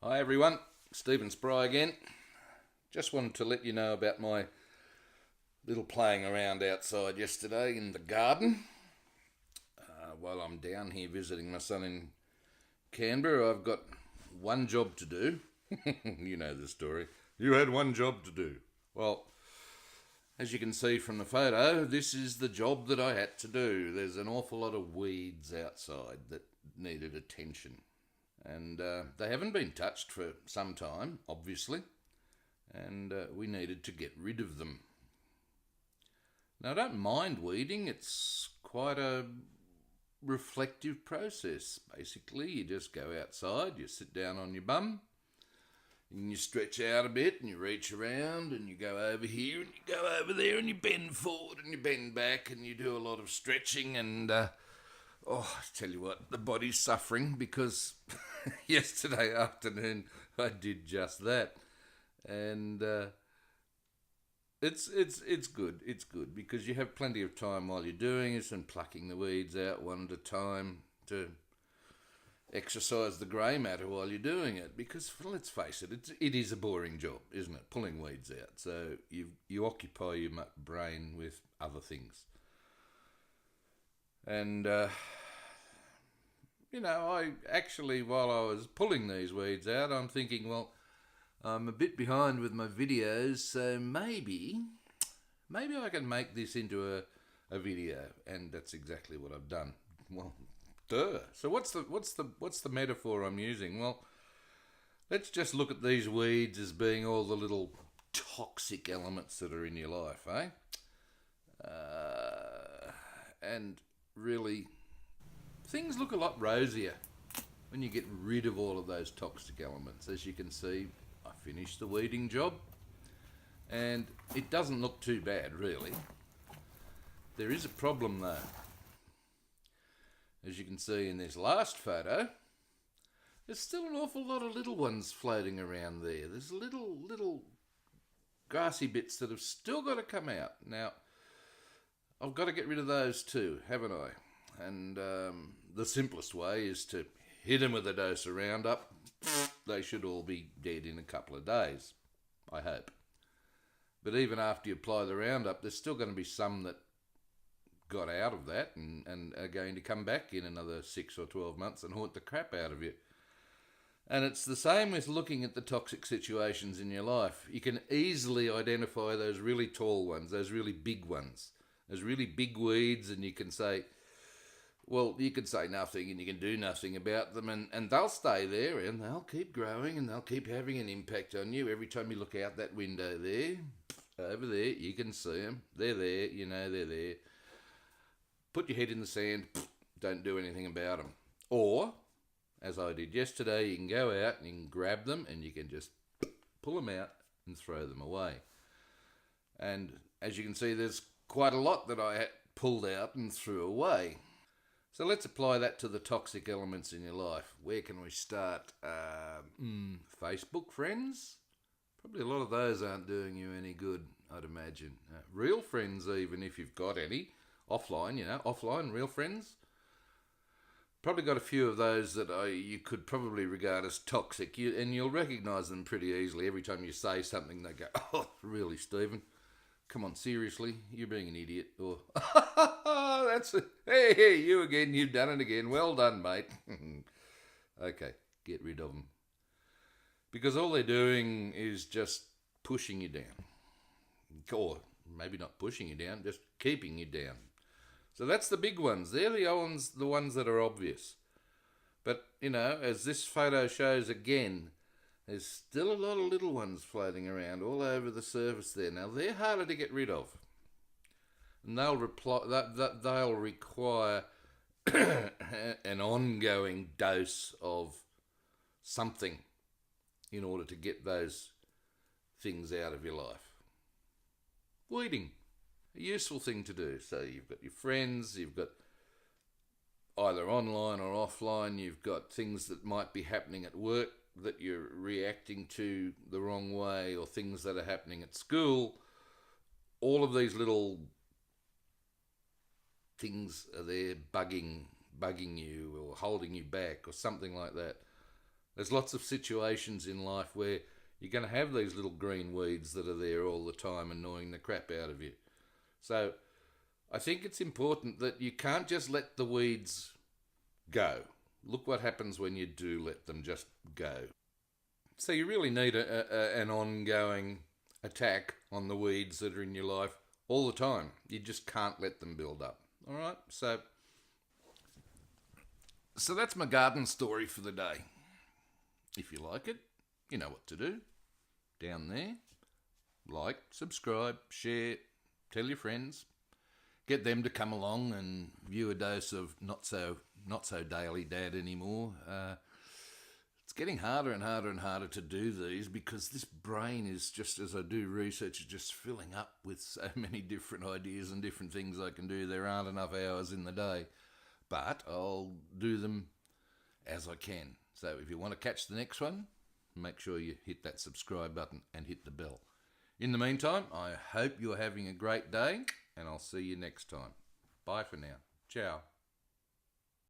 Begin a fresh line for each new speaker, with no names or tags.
Hi everyone, Stephen Spry again. Just wanted to let you know about my little playing around outside yesterday in the garden. While I'm down here visiting my son in Canberra, I've got one job to do. You know the story. You had one job to do. Well, as you can see from the photo, this is the job that I had to do. There's an awful lot of weeds outside that needed attention. And they haven't been touched for some time, obviously, and we needed to get rid of them. Now, I don't mind weeding. It's quite a reflective process. Basically, you just go outside, you sit down on your bum, and you stretch out a bit, and you reach around, and you go over here, and you go over there, and you bend forward, and you bend back, and you do a lot of stretching, and I tell you what, the body's suffering because yesterday afternoon I did just that, and it's good. It's good because you have plenty of time while you're doing it and plucking the weeds out one at a time to exercise the grey matter while you're doing it. Because let's face it, it is a boring job, isn't it? Pulling weeds out. So you occupy your brain with other things. And, I actually, while I was pulling these weeds out, I'm thinking, well, I'm a bit behind with my videos, so maybe I can make this into a video, and that's exactly what I've done. Well, duh. So what's the metaphor I'm using? Well, let's just look at these weeds as being all the little toxic elements that are in your life, eh? And really, things look a lot rosier when you get rid of all of those toxic elements. As you can see, I finished the weeding job, and it doesn't look too bad, really. There is a problem, though. As you can see in this last photo, there's still an awful lot of little ones floating around there. There's little grassy bits that have still got to come out. Now, I've got to get rid of those too, haven't I? And the simplest way is to hit them with a dose of Roundup. They should all be dead in a couple of days, I hope. But even after you apply the Roundup, there's still going to be some that got out of that and are going to come back in another 6 or 12 months and haunt the crap out of you. And it's the same with looking at the toxic situations in your life. You can easily identify those really tall ones, those really big ones. There's really big weeds, and you can say, well, you can say nothing and you can do nothing about them, and they'll stay there and they'll keep growing and they'll keep having an impact on you. Every time you look out that window there, over there, you can see them. They're there, they're there. Put your head in the sand, don't do anything about them. Or, as I did yesterday, you can go out and you can grab them and you can just pull them out and throw them away. And as you can see, there's quite a lot that I had pulled out and threw away. So let's apply that to the toxic elements in your life. Where can we start? Facebook friends? Probably a lot of those aren't doing you any good, I'd imagine. Real friends, even if you've got any. Offline, offline, real friends. Probably got a few of those that you could probably regard as toxic. And you'll recognise them pretty easily. Every time you say something, they go, oh, really, Stephen? Come on, seriously, you're being an idiot. Or, that's it. Hey, you again, you've done it again. Well done, mate. Okay, get rid of them. Because all they're doing is just pushing you down. Or maybe not pushing you down, just keeping you down. So that's the big ones. They're the ones that are obvious. But, as this photo shows again, there's still a lot of little ones floating around all over the surface there. Now, they're harder to get rid of. And they'll require an ongoing dose of something in order to get those things out of your life. Weeding, a useful thing to do. So you've got your friends, you've got either online or offline, you've got things that might be happening at work that you're reacting to the wrong way, or things that are happening at school. All of these little things are there bugging you or holding you back or something like that. There's lots of situations in life where you're going to have these little green weeds that are there all the time annoying the crap out of you. So I think it's important that you can't just let the weeds go. Look what happens when you do let them just go. So you really need an ongoing attack on the weeds that are in your life all the time. You just can't let them build up. All right? So that's my garden story for the day. If you like it, you know what to do. Down there, like, subscribe, share, tell your friends. Get them to come along and view a dose of not so daily dad anymore. It's getting harder and harder and harder to do these because this brain is just, as I do research, is just filling up with so many different ideas and different things I can do. There aren't enough hours in the day, but I'll do them as I can. So if you want to catch the next one, make sure you hit that subscribe button and hit the bell. In the meantime, I hope you're having a great day, and I'll see you next time. Bye for now. Ciao.